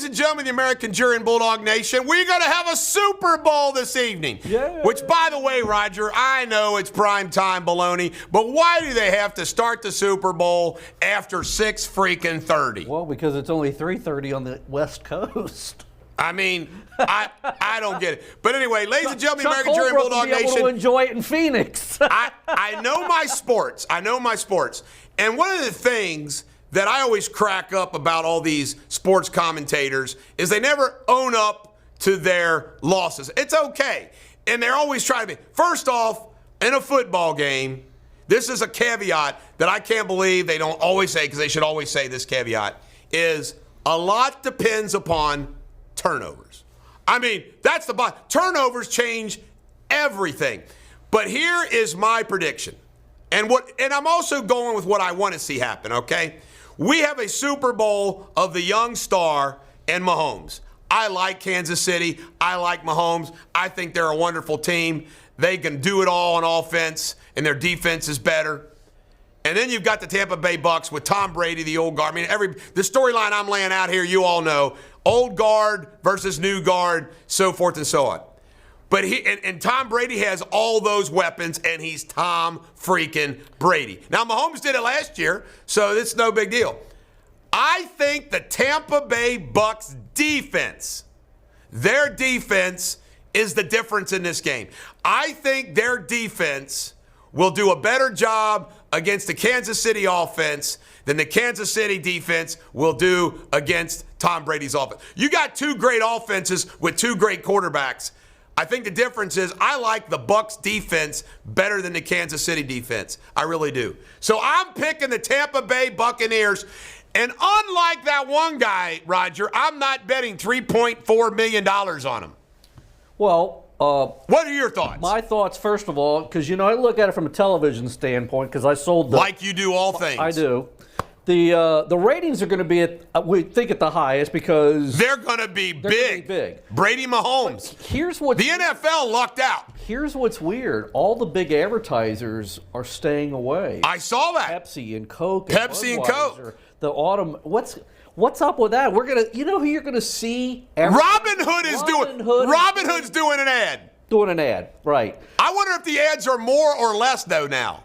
Ladies and gentlemen, the American jury and Bulldog Nation, we're going to have a Super Bowl this evening. Yeah. Which, by the way, Roger, I know it's prime time baloney, but why do they have to start the Super Bowl after 6:30? Well, because it's only 3:30 on the West Coast. I mean, I don't get it. But anyway, ladies and gentlemen, Chuck American jury and Holbrook Bulldog will be able Nation. to enjoy it in Phoenix. I know my sports. And one of the things that I always crack up about all these sports commentators is they never own up to their losses. It's okay. And they're always trying to be. First off, in a football game, this is a caveat that I can't believe they don't always say, because they should always say this caveat, is a lot depends upon turnovers. I mean, that's the bottom. Turnovers change everything. But here is my prediction. And I'm also going with what I want to see happen, okay? We have a Super Bowl of the young star and Mahomes. I like Kansas City. I like Mahomes. I think they're a wonderful team. They can do it all on offense, and their defense is better. And then you've got the Tampa Bay Bucks with Tom Brady, the old guard. I mean, the storyline I'm laying out here, you all know. Old guard versus new guard, so forth and so on. But and Tom Brady has all those weapons, and he's Tom freaking Brady. Now, Mahomes did it last year, so it's no big deal. I think the Tampa Bay Bucks defense, their defense is the difference in this game. I think their defense will do a better job against the Kansas City offense than the Kansas City defense will do against Tom Brady's offense. You got two great offenses with two great quarterbacks. I think the difference is I like the Bucs defense better than the Kansas City defense. I really do. So I'm picking the Tampa Bay Buccaneers. And unlike that one guy, Roger, I'm not betting $3.4 million on him. Well, what are your thoughts? My thoughts, first of all, because, I look at it from a television standpoint, because I sold the... Like you do all things. I do. The ratings are going to be we think at the highest because they're going to be big. Brady Mahomes. But here's what the NFL lucked out. Here's what's weird: all the big advertisers are staying away. I saw that. Pepsi and Coke. Pepsi and Coke. The autumn. What's up with that? We're gonna. You know who you're gonna see? Robin Hood is doing. Robin Hood's doing an ad. Doing an ad, right? I wonder if the ads are more or less though now.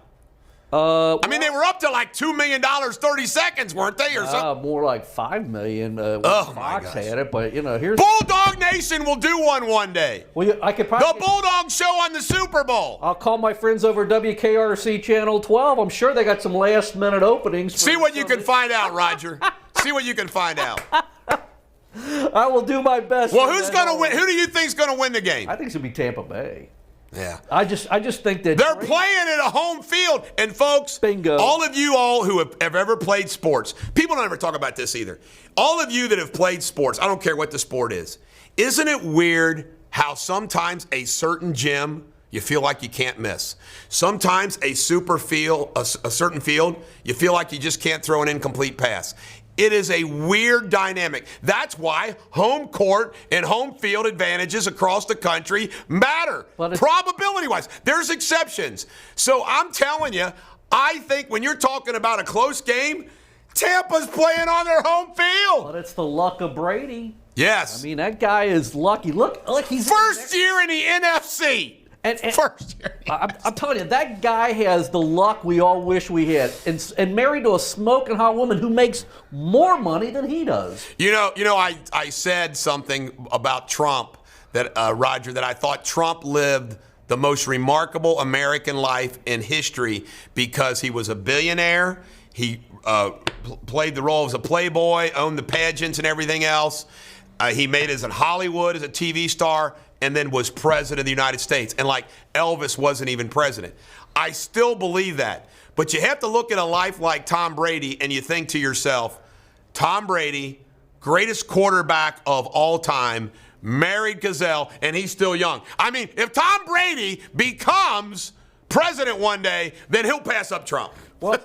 I mean, they were up to like $2 million, 30 seconds, weren't they, or something? More like $5 million. Fox had it, but here's Bulldog Nation will do one day. Well, I could probably the Bulldog Show on the Super Bowl. I'll call my friends over at WKRC Channel 12. I'm sure they got some last-minute openings. See what you can find out, Roger. See what you can find out. I will do my best. Well, who's going to win? Who do you think's going to win the game? I think it's going to be Tampa Bay. Yeah. I just think that they're playing at a home field. And folks, bingo. All of you who have ever played sports, people don't ever talk about this either. All of you that have played sports, I don't care what the sport is, isn't it weird how sometimes a certain gym you feel like you can't miss? Sometimes a certain field, you feel like you just can't throw an incomplete pass. It is a weird dynamic. That's why home court and home field advantages across the country matter. Probability-wise, there's exceptions. So I'm telling you, I think when you're talking about a close game, Tampa's playing on their home field. But it's the luck of Brady. Yes. I mean, that guy is lucky. Look, he's first year in the NFC. And first year. I'm telling you, that guy has the luck we all wish we had, and married to a smoking hot woman who makes more money than he does. I said something about Trump that Roger, that I thought Trump lived the most remarkable American life in history because he was a billionaire. He played the role as a playboy, owned the pageants and everything else. He made it in Hollywood as a TV star, and then was president of the United States. And like Elvis wasn't even president. I still believe that. But you have to look at a life like Tom Brady and you think to yourself, Tom Brady, greatest quarterback of all time, married Gazelle, and he's still young. I mean, if Tom Brady becomes president one day, then he'll pass up Trump. Well,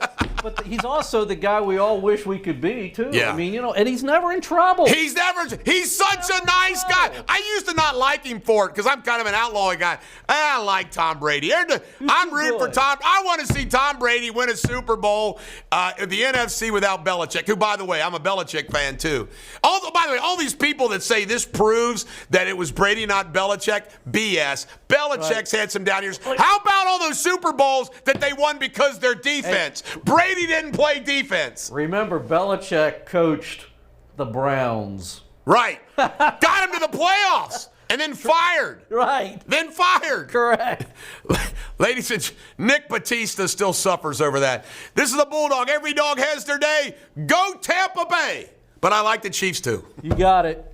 but he's also the guy we all wish we could be, too. Yeah. I mean, and he's never in trouble. He's such a nice guy. I used to not like him for it because I'm kind of an outlaw guy. I like Tom Brady. I'm rooting for Tom. I want to see Tom Brady win a Super Bowl at the NFC without Belichick, who, by the way, I'm a Belichick fan, too. By the way, all these people that say this proves that it was Brady, not Belichick, BS. Belichick's had some down years. How about all those Super Bowls that they won because their defense? Brady didn't play defense. Remember, Belichick coached the Browns. Right. Got him to the playoffs and then fired. Right. Then fired. Correct. Ladies and Nick Batista still suffers over that. This is the Bulldog. Every dog has their day. Go Tampa Bay. But I like the Chiefs too. You got it.